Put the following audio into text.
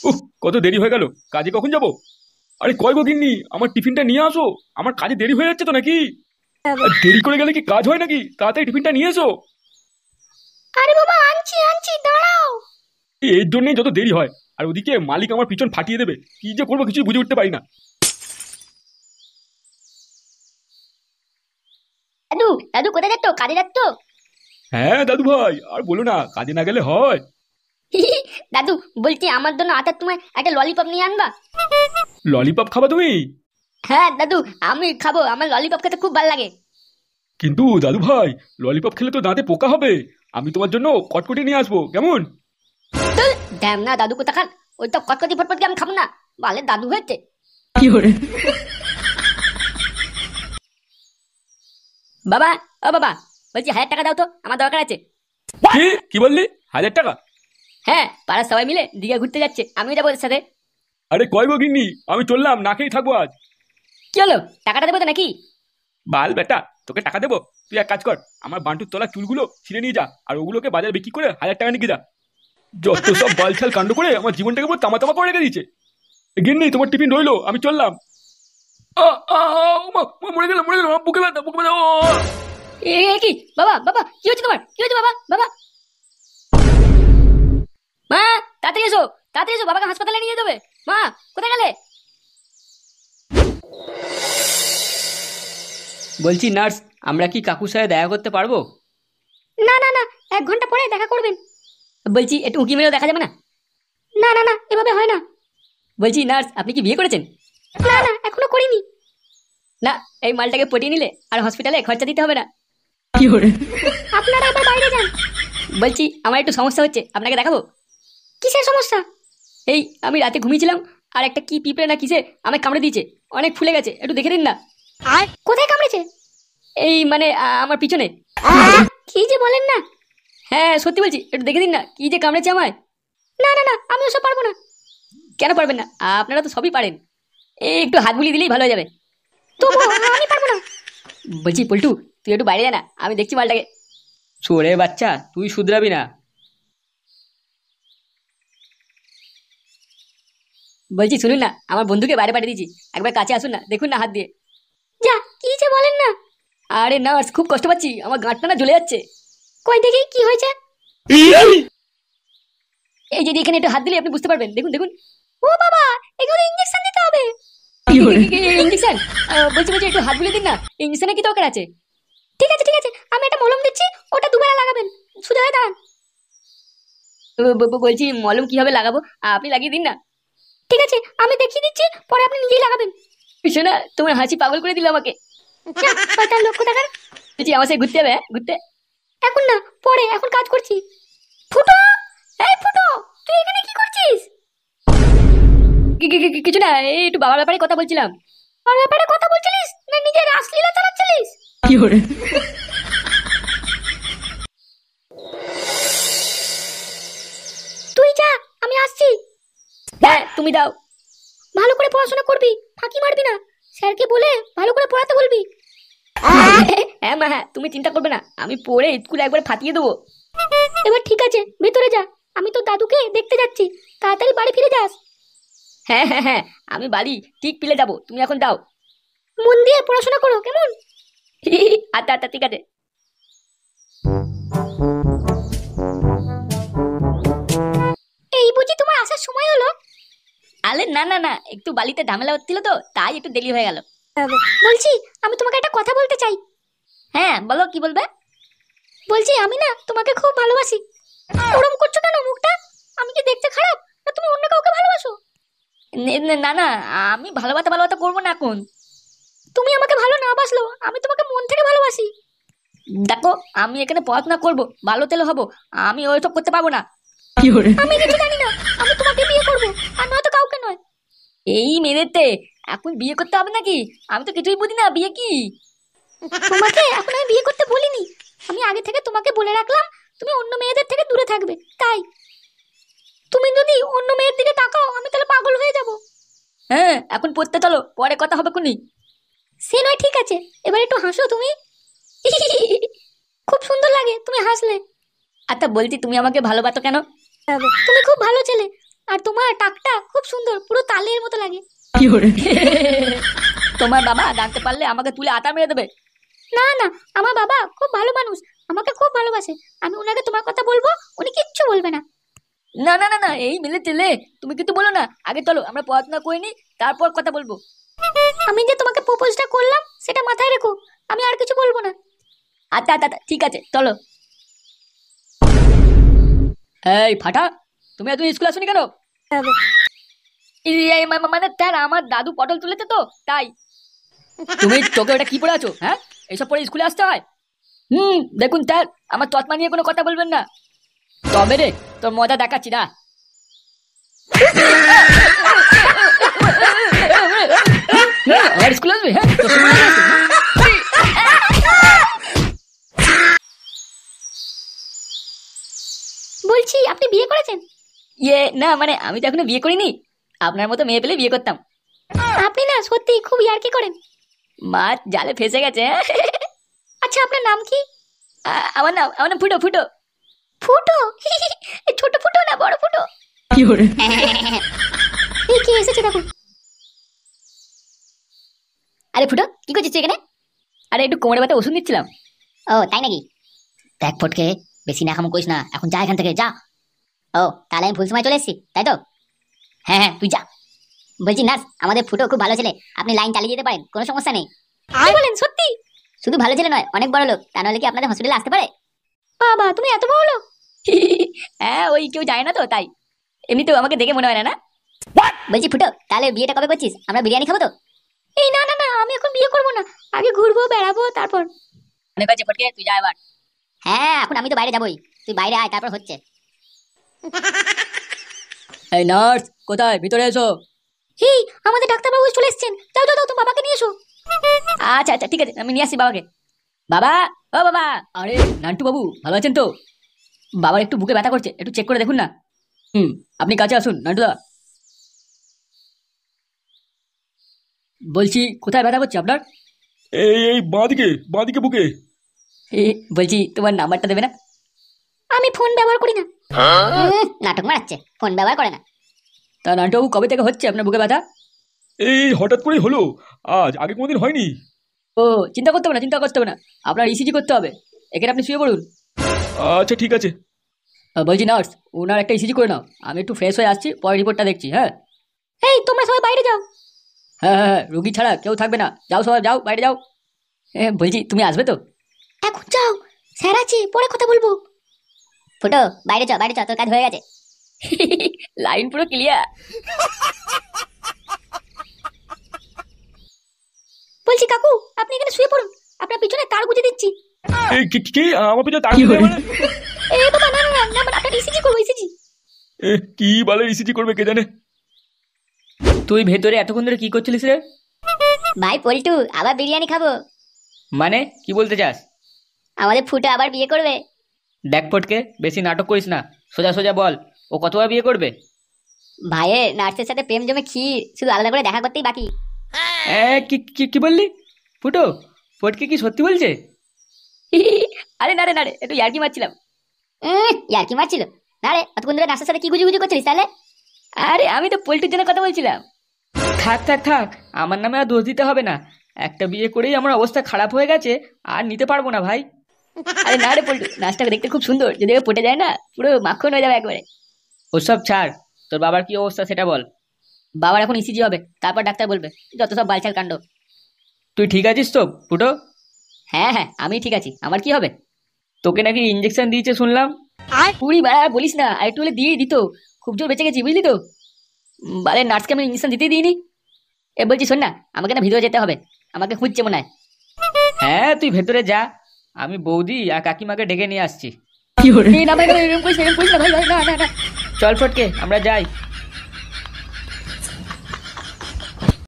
উহ, কত দেরি হয়ে গেল। কাজে কখন যাব? আরে কয় গো গিন্নি, আমার টিফিনটা নিয়ে আসো। আমার কাজে দেরি হয়ে যাচ্ছে তো নাকি? আর দেরি করে গেলে কি কাজ হয় নাকি? তাড়াতাড়ি টিফিনটা নিয়ে এসো। আরে বাবা, আনছি আনছি, দাঁড়াও। এর জন্যই যত দেরি হয়। আর ওদিকে মালিক আমার পিছন ফাটিয়ে দেবে, কি যে করবো কিছুই বুঝে উঠতে পারি না। দাদু দাদু, কোথায় যাচ্ছ? কাজে যাচ্ছ? হ্যাঁ দাদু ভাই, আর বলো না, কাজে না গেলে হয়। দাদু, বলছি আমার জন্য আটার তোমায় একটা ললিপপ নিয়ে আনবা? ললিপপ খাবা তুমি? হ্যাঁ দাদু, আমি খাবো, আমার ললিপপ খেতে খুব ভালো লাগে। কিন্তু দাদু ভাই, ললিপপ খেলে তো দাঁতে পোকা হবে। আমি তোমার জন্য কটকটি নিয়ে আসবো, কেমন? ড্যাম না দাদু, কোথাকার ওই তো কটকটি ফটফটি আমি খাবো না। বালে দাদু হয়েছে। বাবা, ও বাবা, বলছি 1000 টাকা দাও তো, আমার দরকার আছে। কি কি বললি? 1000 টাকা? হ্যাঁ, পাড়ার সবাই মিলে দীঘা ঘুরতে যাচ্ছে, আমিও যাবো ওদের সাথে। আরে কয় গো গিন্নি, আমি চললাম, না খেয়েই থাকবো আজ। কি হলো, টাকাটা দেবো তো নাকি? বাল বেটা, তোকে টাকা দেবো? তুই এক কাজ কর, আমার বান্টুর তলা চুলগুলো ছিঁড়ে নিয়ে যা, আর ওগুলোকে বাজারে বিক্রি করে 1000 টাকা নিয়ে যা। যত সব বালছাল কাণ্ড করে আমার জীবনটাকে পুরো তামা তামা করে রেখে দিয়েছে। গিন্নি, তোমার টিফিন রইলো, আমি চললাম। আ, আ, মরে গেলাম মরে গেলাম, আমার বুকে ব্যথা, বুকে ব্যথা। কি বাবা, বাবা কি হচ্ছে তোমার? কি হচ্ছে বাবা? বাবা, মা, তাড়াতাড়ি এসো, তাড়াতাড়ি এসো, বাবাকে হাসপাতালে নিয়ে যেতে হবে। মা, কোথায় গেলে? বলছি নার্স, আমরা কি কাকুর সাথে দেখা করতে পারবো? না না না, 1 ঘন্টা পরে দেখা করবেন। বলছি একটু উঁকি মেরেও দেখা যাবে না? না না না, এভাবে হয় না। বলছি নার্স, আপনি কি বিয়ে করেছেন? না না, এখনো করিনি। না, এই মালটাকে পটিয়ে নিলে আর হসপিটালে খরচা দিতে হবে না। আপনারা এবার বাইরে যান। বলছি আমার একটু সমস্যা হচ্ছে, আপনাকে দেখাবো? কিসের সমস্যা? এই আমি রাতে ঘুমিয়েছিলাম, আর একটা কি পিঁপড়ে না কিসে আমায় কামড়ে দিয়েছে, অনেক ফুলে গেছে, একটু দেখে দিন না। আর কোথায় কামড়েছে? এই মানে আমার পিছনে। কি যে বলেন না। হ্যাঁ সত্যি বলছি, একটু দেখে দিন না, কি যে কামড়েছে আমায়। না না না, আমি ওসব পারবো না। কেন পারবেন না? আপনারা তো সবই পারেন, এই একটু হাত বুলিয়ে দিলেই ভালো হয়ে যাবে। তবু আমি পারবো না। বলছি পল্টু, তুই একটু বাইরে যা না, আমি দেখছি মালটাকে। ছোড়ে বাচ্চা, তুই শুধরাবি না। বলছি শুনুন না, আমার বন্ধুকে বাইরে পাঠিয়ে দিয়েছি, একবার কাছে আসুন না, দেখুন না হাত দিয়ে। যা, কি যে বলেন না। আরে নার্স, খুব কষ্ট পাচ্ছি, আমার গাঁটটা না জ্বলে যাচ্ছে। কই দেখি কি হয়েছে। এই যে এখানে একটু হাত দিলে আপনি বুঝতে পারবেন, দেখুন দেখুন। ও বাবা, এগুলো ইঞ্জেকশন দিতে হবে। ইঞ্জেকশন? বলছি বলছি একটু হাত বুলিয়ে দিন না, ইঞ্জেকশনে কি দরকার আছে? ঠিক আছে ঠিক আছে, আমি একটা মলম দিচ্ছি, ওটা দুবেলা লাগাবেন। সোজা হয়ে দাঁড়ান। বলছি মলম কিভাবে লাগাবো, আপনি লাগিয়ে দিন না। ঠিক আছে, আমি দেখিয়ে দিচ্ছি, পরে আপনি নিজেই লাগাবেন। শোনা, তোমার হাসি পাগল করে দিল আমাকে। যা, শয়তান লোক কোথাকার। বলছি আমার সাথে ঘুরতে যাবে? হ্যাঁ ঘুরতে। এখন না, পরে, এখন কাজ করছি। ফুটো, এই ফুটো, তুই এখানে কি করছিস? কিছু না, এই একটু বাবার ব্যাপারে কথা বলছিলাম। আর ব্যাপারে কথা বলছিলিস না নিজের রাসলীলা চালাচ্ছিলিস? তুই যা, আমি আসছি। হ্যাঁ তুমি দাও। ভালো করে পড়াশোনা করবি, ফাঁকি মারবি না। স্যারকে বলে ভালো করে পড়াতে বলবি। হ্যাঁ মা, হ্যাঁ তুমি চিন্তা করবে না, আমি পড়ে স্কুলে একবার ফাটিয়ে দেবো। এবার ঠিক আছে, ভেতরে যা, আমি তো দাদুকে দেখতে যাচ্ছি। তাড়াতাড়ি বাড়ি ফিরে যাস। হ্যাঁ হ্যাঁ হ্যাঁ, আমি বাড়ি ঠিক পিলে যাবো, তুমি এখন দাও। মন দিয়ে পড়াশোনা করো, কেমন? আচ্ছা আচ্ছা ঠিক আছে। এই বুঝি তোমার আসার সময় হলো? আরে না না না, একটু বালিতে ঝামেলা হচ্ছিল তো, তাই একটু দেরি হয়ে গেল। বলছি, আমি তোমাকে একটা কথা বলতে চাই। হ্যাঁ বলো, কি বলবে? বলছি, আমি না তোমাকে খুব ভালোবাসি। ওরম করছো কেন মুখটা? আমি কি দেখতে খারাপ, না তুমি অন্য কাউকে ভালোবাসো? না না, আমি ভালোবাসা ভালোবাসা করবো না এখন। তুমি আমাকে ভালো না বাসলো, আমি তোমাকে মন থেকে ভালোবাসি। দেখো, আমি এখানে পড়াশোনা করবো, ভালো তেলে হবো, আমি ওইসব করতে পারবো না। আমি কিছু জানি না, আমি তোমাকে বিয়ে করবো, আর নয়তো কাউকে নয়। এই মেয়েতে এখন বিয়ে করতে হবে নাকি? আমি তো কিছুই বুঝি না, বিয়ে কি? তোমাকে এখন আমি বিয়ে করতে বলিনি, আমি আগে থেকে তোমাকে বলে রাখলাম তুমি অন্য মেয়েদের থেকে দূরে থাকবে, তাই। তুমি যদি অন্য মেয়ের দিকে তাকাও, আমি তাহলে পাগল হয়ে যাব। হ্যাঁ এখন পড়তে চলো, পরে কথা হবে কোনি। সে নয়, ঠিক আছে, এবার একটু হাসো তুমি। খুব সুন্দর লাগে তুমি হাসলে। আচ্ছা বলছি, তুমি আমাকে ভালোবাসো কেন? তুমি খুব ভালো ছেলে, আর তোমার টাকটা খুব সুন্দর, পুরো তালের মতো লাগে। তোমার বাবা জানতে পারলে আমাকে তুলে আটা মেরে দেবে। না না, আমার বাবা খুব ভালো মানুষ, আমাকে খুব ভালোবাসে। আমি ওনাকে তোমার কথা বলবো, উনি কিচ্ছু বলবে না। না না না না, এই মিলে তেলে তুমি কিন্তু বলো না। আগে চলো আমরা পড়াশোনা করে নি, তারপর কথা বলবো। আমি যে তোমাকে প্রপোজটা করলাম সেটা মাথায় রেখো, আমি আর কিছু বলবো না। আচ্ছা আচ্ছা আচ্ছা, ঠিক আছে চলো। এই ফাটা, তুমি এত স্কুল আসোনি কেন? মানে স্যার, আমার দাদু পটল তুলেছে তো তাই। তুমি চোখে ওটা কি পড়ে আছো? হ্যাঁ, এইসব পরে স্কুলে আসতে হয়? দেখুন স্যার, আমার চশমা নিয়ে কোনো কথা বলবেন না। তবে রে, তোর মজা দেখাচ্ছি না। আর স্কুল আসবি? হ্যাঁ, তোর সময় আছে? বলছি আপনি বিয়ে করেছেন? না মানে আমি তো এখনো বিয়ে করিনি। আপনার মতো মেয়ে পেলে বিয়ে করতাম। আপনি না সত্যি খুব ইয়ার্কি করেন। মাছ জালে ফেসে গেছে। আচ্ছা আপনার নাম কি? আমার নাম ফুটো ফুটো। ফুটো? ছোট ফুটো না বড় ফুটো? এই কে এসেছে দেখুন। আরে ফুটো, কি করছিস এখানে? আরে একটু কোমরে ব্যথা ওষুধ নিচ্ছিলাম। ও তাই নাকি? দেখ ফটকে, বেশি নাকাম করিস না, এখন যা এখান থেকে যা। ও তাহলে আমি ভুল সময় চলে এসেছি তাই তো? হ্যাঁ হ্যাঁ, তুই যা। বলছি নার্স, আমাদের ফুটো খুব ভালো ছেলে, আপনি লাইন চালিয়ে যেতে পারেন, কোনো সমস্যা নেই। কি বলেন সত্যি? শুধু ভালো ছেলে নয়, অনেক বড় লোক, তা নাহলে কি আপনাদের হসপিটালে আসতে পারে? বাবা তুমি এত বড় লোক! হ্যাঁ, ওই কেউ যায় না তো তাই। এমনিতেও আমাকে দেখে মনে হয় না। না বলছি ফুটো, তাহলে বিয়েটা কবে করছিস? আমরা বিরিয়ানি খাবো তো? এই না না না, আমি এখন বিয়ে করবো না, আগে ঘুরবো বেড়াবো তারপর। অনেক আছে ফটকে, তুই যা এবার। হ্যাঁ, এখন আমি তো বাইরে যাবোই, তুই বাইরে আয়, তারপর হচ্ছে। এই নার্স, কোথায়? ভিতরে এসো। এই আমাদের ডাক্তারবাবু চলে এসেছেন, যাও যাও যাও, তুমি বাবাকে নিয়ে এসো। আচ্ছা আচ্ছা, ঠিক আছে, আমি নিয়ে আসি বাবাকে। বাবা, ও বাবা। আরে নান্টু বাবু, ভালো আছেন তো? বাবার একটু বুকে ব্যথা করছে, একটু চেক করে দেখুন না। আপনি কাছে আসুন নান্টুদা। বলছি কোথায় ব্যথা করছে আপনার? এই এই বাঁদিকে বাঁদিকে বুকে। বলছি তোমার নাম্বারটা দেবে না? আমি ফোন ব্যবহার করি না। নাটক মারাচ্ছে, ফোন ব্যবহার করে না। তা নান্টু বাবু, কবে থেকে হচ্ছে আপনার বুকে ব্যথা? এই হঠাৎ করেই হলো, আজ আগে কোনোদিন হয়নি। ও চিন্তা করতে হবে না, চিন্তা করতে হবে না, আপনার ইসিজি করতে হবে। এখানে আপনি শুয়ে পড়ুন। আচ্ছা ঠিক আছে। বলছি নার্স, ওনার একটা ইসিজি করে নাও, আমি একটু ফ্রেশ হয়ে আসছি, পরে রিপোর্টটা দেখছি। হ্যাঁ এই তোমরা সবাই বাইরে যাও। হ্যাঁ হ্যাঁ, রুগী ছাড়া কেউ থাকবে না, যাও সবাই যাও, বাইরে যাও। বলছি তুমি আসবে তো? এখন যাও, স্যার আছে, পরে কথা বলবো। ফুটো, বাইরে চ বাইরে চ, তোর কাজ হয়ে গেছে। লাইন পুরো ক্লিয়ার। বলছি কাকু, আপনি এখানে শুয়ে পড়ুন, আপনার পিছনে তার গুঁজে দিচ্ছি। এই কি আমার পিছনে তাকিয়ে মানে? এই বাবা না না না না, মানে আপনার ইসিজি করবো, ইসিজি। কি বলে ইসিজি করবে কে জানে। তুই ভেতরে এতক্ষণ ধরে কি করছিলিস রে? ভাই পল্টু, আবার বিরিয়ানি খাবো। মানে কি বলতে চাস? আমাদের ফুটো আবার বিয়ে করবে। দেখ ফটকে, বেশি নাটক করিস না, সোজা সোজা বল, ও কতবার বিয়ে করবে? ভাইয়ের নার্সের সাথে প্রেম জমে ক্ষীর, শুধু আলাদা করে দেখা করতেই বাকি। কি কি কি বললি? ফুটো, ফটকে কি সত্যি বলছে? আরে না রে না রে, একটু ইয়ার্কি মারছিলাম। ইয়ার কি মারছিল? না রে, অতক্ষণ ধরে নার্সের সাথে কি গুজু গুজু করছিলিস তাহলে? আরে আমি তো পোল্ট্রির জন্য কথা বলছিলাম। থাক থাক থাক, আমার নামে আর দোষ দিতে হবে না। একটা বিয়ে করেই আমার অবস্থা খারাপ হয়ে গেছে, আর নিতে পারবো না ভাই। আরে না রে পল্টু, নাচটা দেখতে খুব সুন্দর, যদি পটে যায় না পুরো মাখন হয়ে যাবে একবারে। ওসব ছাড়, তোর বাবার কি অবস্থা সেটা বল। বাবার এখন ইসিজি হবে, তারপর ডাক্তার বলবে, যত সব বালছাল কাণ্ড। তুই ঠিক আছিস তো ফুটো? হ্যাঁ হ্যাঁ, আমি ঠিক আছি। আমার কি হবে? তোকে নাকি ইঞ্জেকশন দিয়েছে শুনলাম। পুরি বাড়া বলিস না, আর একটু হলে দিয়েই দিত, খুব জোর বেঁচে গেছি বুঝলি তো। বারে নার্সকে আমি ইঞ্জেকশন দিতেই দিইনি। বলছি শোন না, আমাকে না ভিতরে যেতে হবে, আমাকে খুঁজছে মনে হয়। হ্যাঁ তুই ভেতরে যা, আমি বৌদি আর কাকিমাকে ডেকে নিয়ে আসছি। চল ফটকে, আমরা যাই।